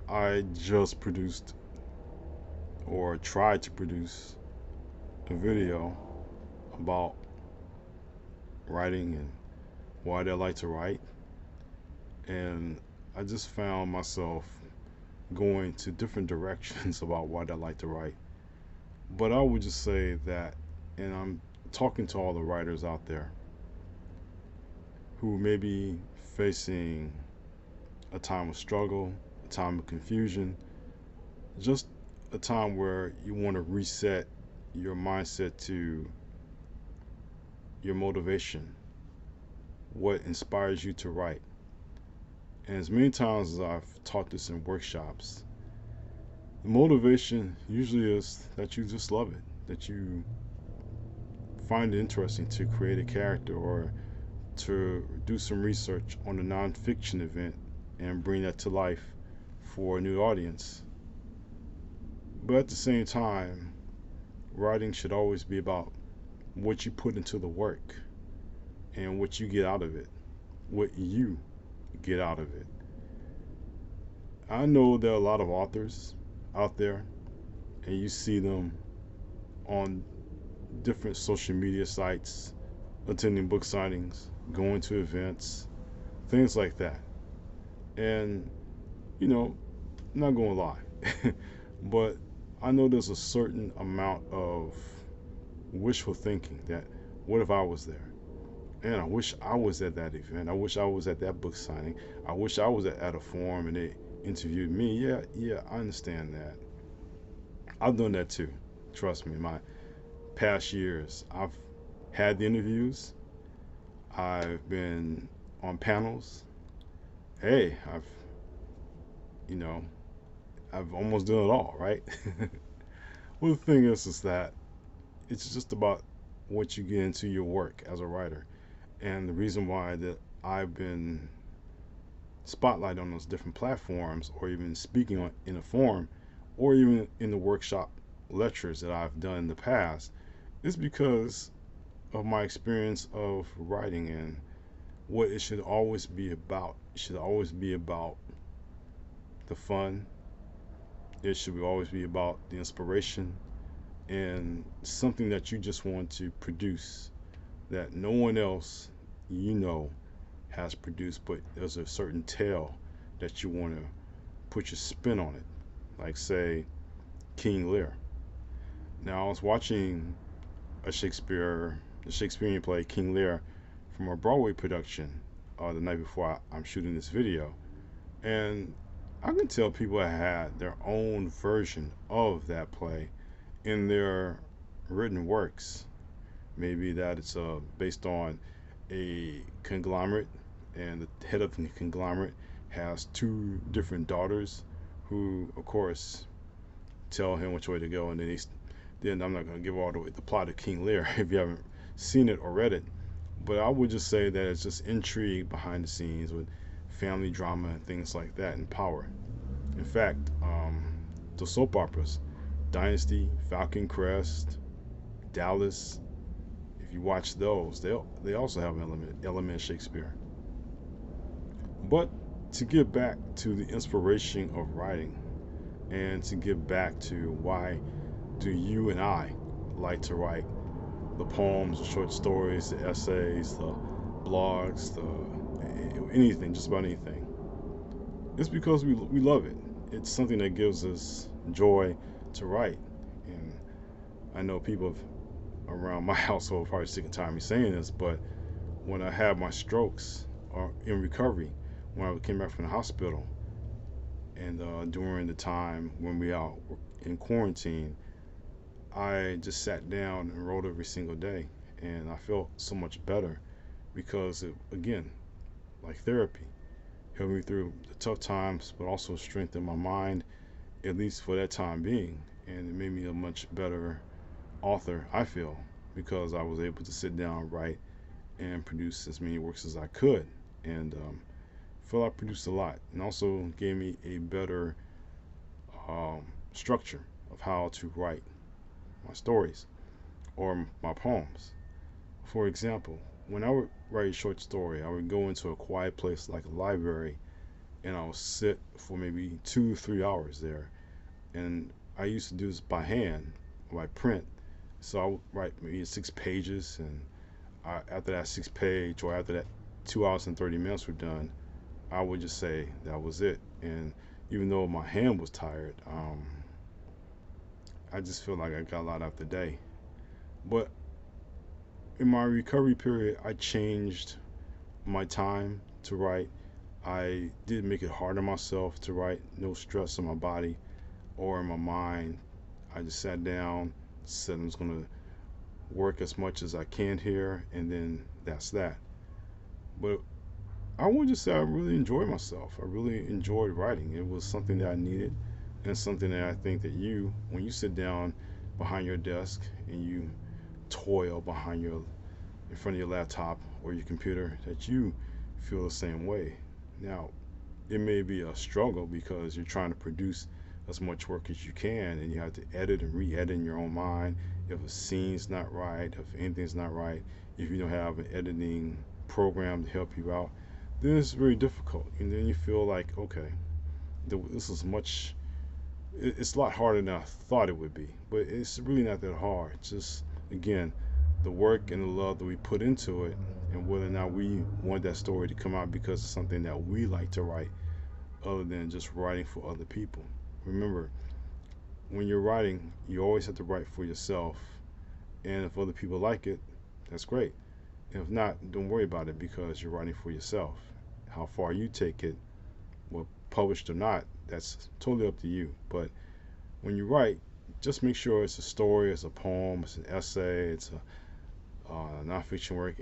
I just produced or tried to produce a video about writing and why I like to write. And I just found myself going to different directions about why I like to write. But I would just say that, and I'm talking to all the writers out there who may be facing a time of struggle, a time of confusion, just a time where you want to reset your mindset to your motivation, what inspires you to write. And as many times as I've taught this in workshops, the motivation usually is that you just love it, that you find it interesting to create a character or to do some research on a nonfiction event and bring that to life for a new audience. But at the same time, writing should always be about what you put into the work and what you get out of it, what you get out of it. I know there are a lot of authors out there, and you see them on different social media sites, attending book signings, going to events, things like that. And, you know, I'm not going to lie, but I know there's a certain amount of wishful thinking that what if I was there? And I wish I was at that event. I wish I was at that book signing. I wish I was at a forum and they interviewed me. Yeah, yeah, I understand that. I've done that too. Trust me, my past years, I've had the interviews. I've been on panels. Hey, you know, I've almost done it all, right? Well, the thing is that it's just about what you get into your work as a writer. And the reason why that I've been spotlighted on those different platforms or even speaking on, in a forum or even in the workshop lectures that I've done in the past is because of my experience of writing and what it should always be about. It should always be about the fun. It should always be about the inspiration and something that you just want to produce that no one else you know has produced, but there's a certain tale that you want to put your spin on it. Like, say, King Lear. Now, I was watching the Shakespearean play King Lear from a Broadway production the night before I'm shooting this video. And I can tell people had their own version of that play in their written works. Maybe that it's based on a conglomerate, and the head of the conglomerate has two different daughters who, of course, tell him which way to go. And then I'm not going to give all the plot of King Lear if you haven't seen it or read it. But I would just say that it's just intrigue behind the scenes with family drama and things like that and power. In fact, the soap operas, Dynasty, Falcon Crest, Dallas, if you watch those, they also have an element of Shakespeare. But to get back to the inspiration of writing and to get back to why do you and I like to write the poems, the short stories, the essays, the blogs, the anything, just about anything. It's because we love it. It's something that gives us joy to write. And I know people around my household are probably sick and tired of me saying this, but when I had my strokes or in recovery, when I came back from the hospital, and during the time when we are in quarantine, I just sat down and wrote every single day, and I felt so much better because it, again, like therapy, helped me through the tough times, but also strengthened my mind, at least for that time being, and it made me a much better author. I feel because I was able to sit down, write, and produce as many works as I could, and feel I produced a lot, and also gave me a better structure of how to write my stories or my poems. For example, when I would write a short story, I would go into a quiet place like a library and I'll sit for maybe 2 3 hours there. And I used to do this by hand, by print. So I would write maybe 6 pages, and after that 6 page, or after that 2 hours and 30 minutes were done, I would just say that was it. And even though my hand was tired, I just feel like I got a lot out the day. But in my recovery period, I changed my time to write. I did make it hard on myself to write, no stress on my body or in my mind. I just sat down, said I'm just going to work as much as I can here, and then that's that. But I would just say I really enjoyed myself. I really enjoyed writing. It was something that I needed, and something that I think that you, when you sit down behind your desk and you toil in front of your laptop or your computer, that you feel the same way. Now, it may be a struggle because you're trying to produce as much work as you can, and you have to edit and re-edit in your own mind. If a scene's not right, if anything's not right, if you don't have an editing program to help you out, then it's very difficult. And then you feel like, okay, this is much. It's a lot harder than I thought it would be, but it's really not that hard. It's just, again, the work and the love that we put into it, and whether or not we want that story to come out because it's something that we like to write, other than just writing for other people. Remember, when you're writing, you always have to write for yourself, and if other people like it, that's great. If not, don't worry about it because you're writing for yourself. How far you take it, well, published or not, that's totally up to you. But when you write, just make sure it's a story, it's a poem, it's an essay, it's a nonfiction work,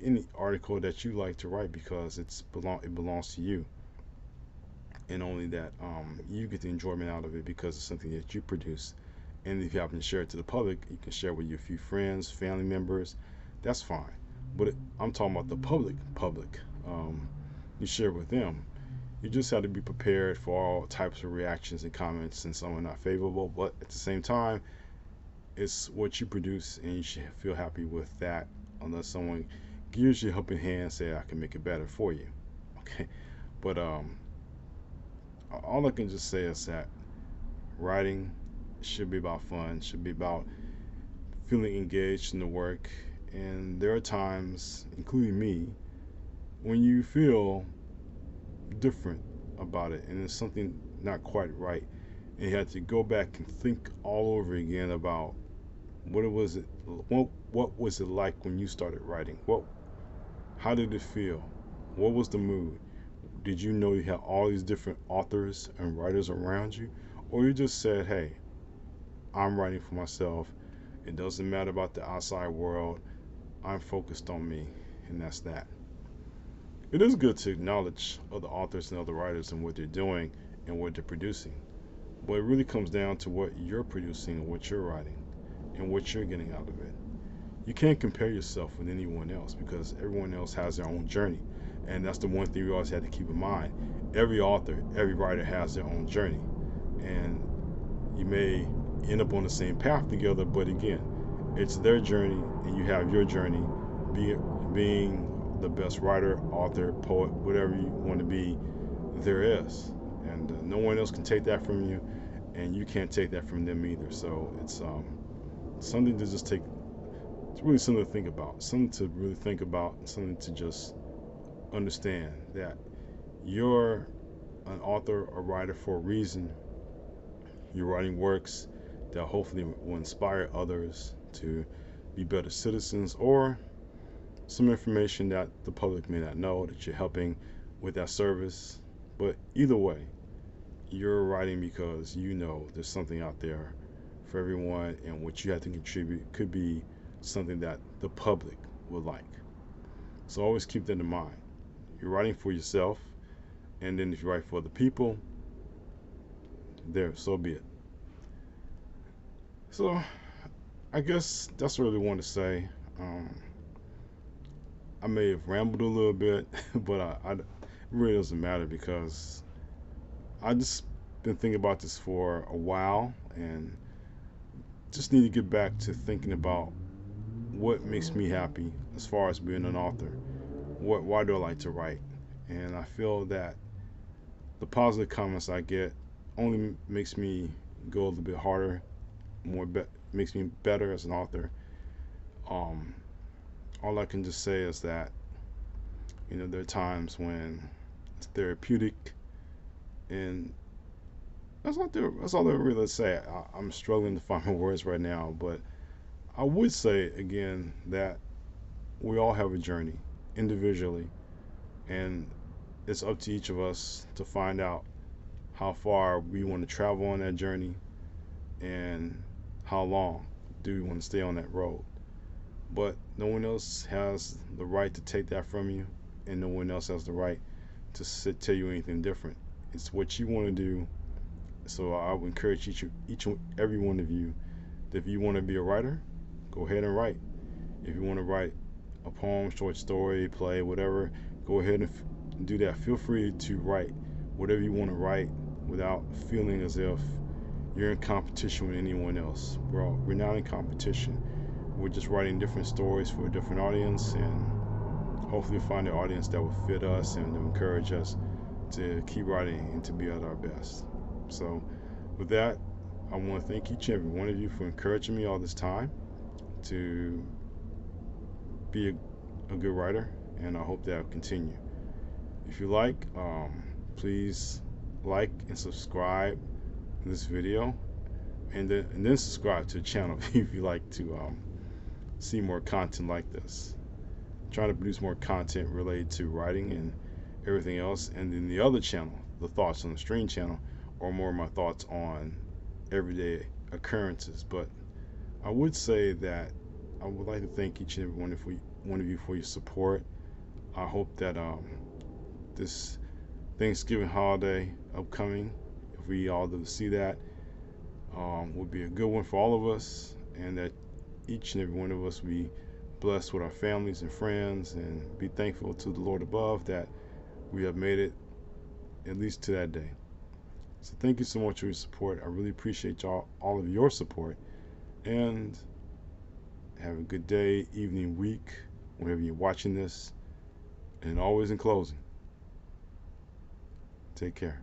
any article that you like to write, because it belongs to you, and only that you get the enjoyment out of it because it's something that you produce. And if you happen to share it to the public, you can share with your few friends, family members. That's fine. But I'm talking about the public. You share with them. You just have to be prepared for all types of reactions and comments, and some are not favorable. But at the same time, it's what you produce, and you should feel happy with that, unless someone gives you a helping hand and say, I can make it better for you. Okay. But all I can just say is that writing should be about fun, should be about feeling engaged in the work. And there are times, including me, when you feel different about it and it's something not quite right. And you have to go back and think all over again about what was it like when you started writing? How did it feel? What was the mood? Did you know you had all these different authors and writers around you? Or you just said, hey, I'm writing for myself. It doesn't matter about the outside world. I'm focused on me, and that's that. It is good to acknowledge other authors and other writers and what they're doing and what they're producing. But it really comes down to what you're producing and what you're writing and what you're getting out of it. You can't compare yourself with anyone else because everyone else has their own journey. And that's the one thing we always have to keep in mind. Every author, every writer has their own journey. And you may end up on the same path together, but again, it's their journey and you have your journey, being the best writer, author, poet, whatever you want to be there is. And no one else can take that from you, and you can't take that from them either. So it's something to just take. It's really something to think about, something to really think about, something to just understand that you're an author or writer for a reason. You're writing works that hopefully will inspire others to be better citizens, or some information that the public may not know that you're helping with that service. But either way, you're writing because you know there's something out there for everyone, and what you have to contribute could be something that the public would like. So always keep that in mind. You're writing for yourself, and then if you write for other people, so be it. So I guess that's what I really want to say. I may have rambled a little bit, but it really doesn't matter because I just been thinking about this for a while and just need to get back to thinking about what makes me happy as far as being an author. Why do I like to write? And I feel that the positive comments I get only makes me go a little bit harder, makes me better as an author. Um, all I can just say is that there are times when it's therapeutic, and that's all there really to say. I'm struggling to find my words right now, but I would say again that we all have a journey individually, and it's up to each of us to find out how far we want to travel on that journey and how long do we want to stay on that road. But no one else has the right to take that from you, and no one else has the right to tell you anything different. It's what you want to do. So I would encourage each and every one of you that if you want to be a writer, go ahead and write. If you want to write a poem, short story, play, whatever, go ahead and do that. Feel free to write whatever you want to write without feeling as if you're in competition with anyone else. We're not in competition. We're just writing different stories for a different audience, and hopefully find an audience that will fit us and encourage us to keep writing and to be at our best. So with that, I want to thank each and every one of you for encouraging me all this time to be a good writer, and I hope that will continue. If you like, please like and subscribe to this video, and then subscribe to the channel if you like to see more content like this. I'm trying to produce more content related to writing and everything else, and then the other channel, the Thoughts on the Stream channel, are more of my thoughts on everyday occurrences. But I would say that I would like to thank each and every one of you for your support. I hope that this Thanksgiving holiday upcoming, if we all do see that, will be a good one for all of us, and that each and every one of us will be blessed with our families and friends, and be thankful to the Lord above that we have made it at least to that day. So thank you so much for your support. I really appreciate all of your support, and have a good day, evening, week, whenever you're watching this. And always in closing, take care.